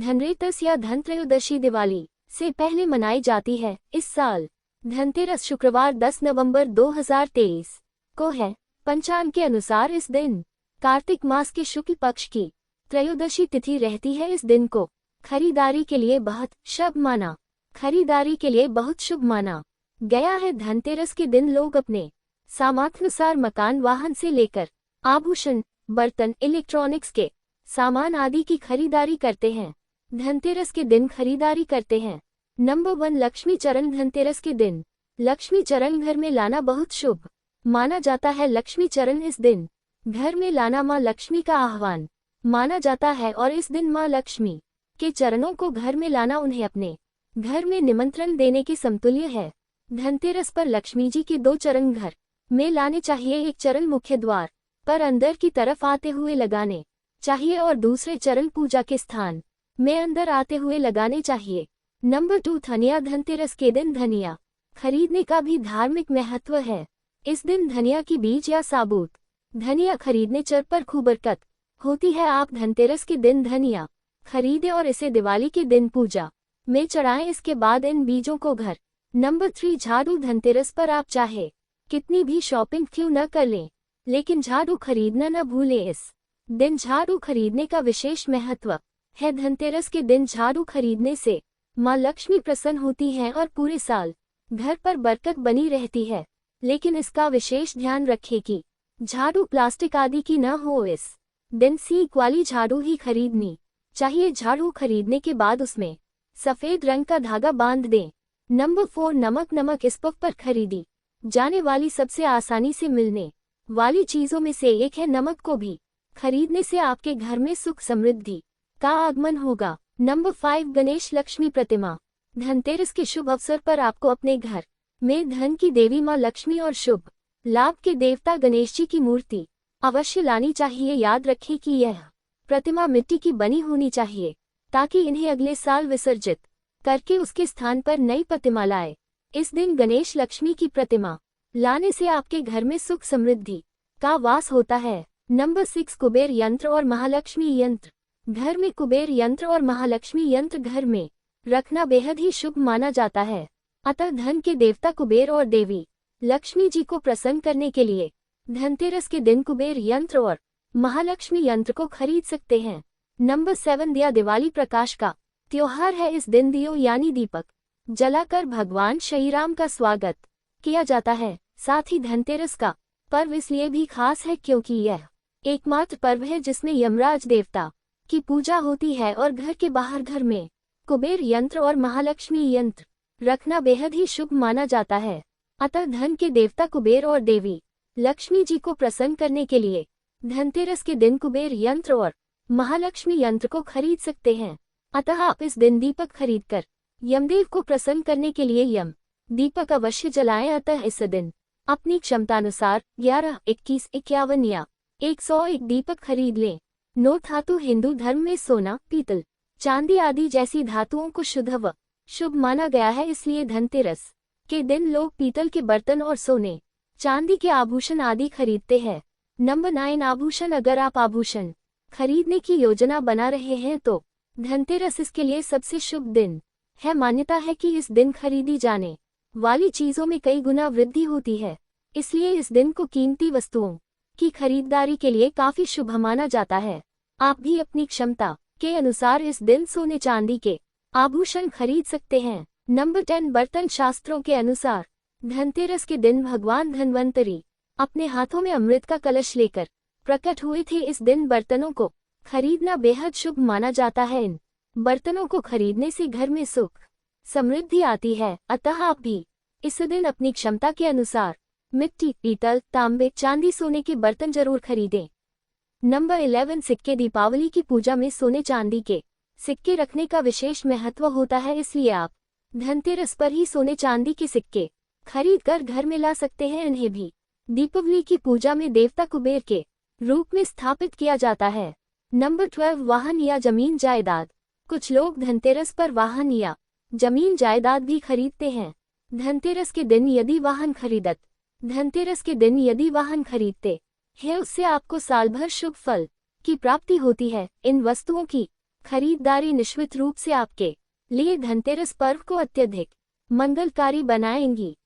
धनतेरस या धनत्रयोदशी दिवाली से पहले मनाई जाती है। इस साल धनतेरस शुक्रवार 10 नवंबर 2023 को है। पंचांग के अनुसार इस दिन कार्तिक मास के शुक्ल पक्ष की त्रयोदशी तिथि रहती है। इस दिन को खरीदारी के लिए बहुत शुभ माना गया है। धनतेरस के दिन लोग अपने सामर्थ्यानुसार मकान, वाहन से लेकर आभूषण, बर्तन, इलेक्ट्रॉनिक्स के सामान आदि की खरीदारी करते हैं। धनतेरस के दिन खरीदारी करते हैं। नंबर 1, लक्ष्मी चरण। धनतेरस के दिन लक्ष्मी चरण घर में लाना बहुत शुभ माना जाता है। लक्ष्मी चरण इस दिन घर में लाना मां लक्ष्मी का आह्वान माना जाता है और इस दिन मां लक्ष्मी के चरणों को घर में लाना उन्हें अपने घर में निमंत्रण देने के समतुल्य है। धनतेरस पर लक्ष्मी जी के 2 चरण घर में लाने चाहिए। एक चरण मुख्य द्वार पर अंदर की तरफ आते हुए लगाने चाहिए और दूसरे चरण पूजा के स्थान में अंदर आते हुए लगाने चाहिए। नंबर 2, धनिया। धनतेरस के दिन धनिया खरीदने का भी धार्मिक महत्व है। इस दिन धनिया की बीज या साबुत धनिया खरीदने चर पर खूब बरकत होती है। आप धनतेरस के दिन धनिया खरीदें और इसे दिवाली के दिन पूजा में चढ़ाएं। इसके बाद इन बीजों को घर। नंबर 3, झाड़ू। धनतेरस पर आप चाहे कितनी भी शॉपिंग क्यों न कर लें, लेकिन झाड़ू खरीदना न भूलें। इस दिन झाड़ू खरीदने का विशेष महत्व है। धनतेरस के दिन झाड़ू खरीदने से मां लक्ष्मी प्रसन्न होती हैं और पूरे साल घर पर बरकत बनी रहती है। लेकिन इसका विशेष ध्यान रखें कि झाड़ू प्लास्टिक आदि की न हो। इस दिन सीक वाली झाड़ू ही खरीदनी चाहिए। झाड़ू खरीदने के बाद उसमें सफेद रंग का धागा बांध दें। नंबर 4, नमक। नमक इस पग पर खरीदी जाने वाली सबसे आसानी से मिलने वाली चीजों में से एक है। नमक को भी खरीदने से आपके घर में सुख समृद्धि का आगमन होगा। नंबर 5, गणेश लक्ष्मी प्रतिमा। धनतेरस के शुभ अवसर पर आपको अपने घर में धन की देवी मां लक्ष्मी और शुभ लाभ के देवता गणेश जी की मूर्ति अवश्य लानी चाहिए। याद रखें कि यह प्रतिमा मिट्टी की बनी होनी चाहिए ताकि इन्हें अगले साल विसर्जित करके उसके स्थान पर नई प्रतिमा लाए। इस दिन गणेश लक्ष्मी की प्रतिमा लाने से आपके घर में सुख समृद्धि का वास होता है। नंबर 6, कुबेर यंत्र और महालक्ष्मी यंत्र। घर में कुबेर यंत्र और महालक्ष्मी यंत्र घर में रखना बेहद ही शुभ माना जाता है। अतः धन के देवता कुबेर और देवी लक्ष्मी जी को प्रसन्न करने के लिए धनतेरस के दिन कुबेर यंत्र और महालक्ष्मी यंत्र को खरीद सकते हैं। नंबर 7, दिया। दिवाली प्रकाश का त्योहार है। इस दिन दियो यानी दीपक जलाकर भगवान श्री राम का स्वागत किया जाता है। साथ ही धनतेरस का पर्व इसलिए भी खास है क्योंकि यह एकमात्र पर्व है जिसमें यमराज देवता की पूजा होती है और घर के बाहर घर में कुबेर यंत्र और महालक्ष्मी यंत्र रखना बेहद ही शुभ माना जाता है। अतः धन के देवता कुबेर और देवी लक्ष्मी जी को प्रसन्न करने के लिए धनतेरस के दिन कुबेर यंत्र और महालक्ष्मी यंत्र को खरीद सकते हैं। अतः आप इस दिन दीपक खरीदकर यमदेव को प्रसन्न करने के लिए यम दीपक अवश्य जलाएं। अतः इस दिन अपनी क्षमतानुसार 11, 21, 51 या 101 दीपक खरीद लें। नोट धातु। हिंदू धर्म में सोना, पीतल, चांदी आदि जैसी धातुओं को शुद्ध व शुभ माना गया है। इसलिए धनतेरस के दिन लोग पीतल के बर्तन और सोने चांदी के आभूषण आदि खरीदते हैं। नंबर 9, आभूषण। अगर आप आभूषण खरीदने की योजना बना रहे हैं तो धनतेरस इसके लिए सबसे शुभ दिन है। मान्यता है कि इस दिन खरीदी जाने वाली चीजों में कई गुना वृद्धि होती है। इसलिए इस दिन को कीमती वस्तुओं की खरीदारी के लिए काफी शुभ माना जाता है। आप भी अपनी क्षमता के अनुसार इस दिन सोने चांदी के आभूषण खरीद सकते हैं। नंबर 10, बर्तन। शास्त्रों के अनुसार धनतेरस के दिन भगवान धन्वंतरी अपने हाथों में अमृत का कलश लेकर प्रकट हुए थे। इस दिन बर्तनों को खरीदना बेहद शुभ माना जाता है। इन बर्तनों को खरीदने से घर में सुख समृद्धि आती है। अतः आप भी इस दिन अपनी क्षमता के अनुसार मिट्टी, पीतल, तांबे, चांदी, सोने के बर्तन जरूर खरीदें। नंबर 11, सिक्के। दीपावली की पूजा में सोने चांदी के सिक्के रखने का विशेष महत्व होता है। इसलिए आप धनतेरस पर ही सोने चांदी के सिक्के खरीद कर घर में ला सकते हैं। इन्हें भी दीपावली की पूजा में देवता कुबेर के रूप में स्थापित किया जाता है। नंबर 12, वाहन या जमीन जायदाद। कुछ लोग धनतेरस पर वाहन या जमीन जायदाद भी खरीदते हैं। धनतेरस के दिन यदि वाहन खरीदते हैं उससे आपको साल भर शुभ फल की प्राप्ति होती है। इन वस्तुओं की खरीदारी निश्चित रूप से आपके लिए धनतेरस पर्व को अत्यधिक मंगलकारी बनाएंगी।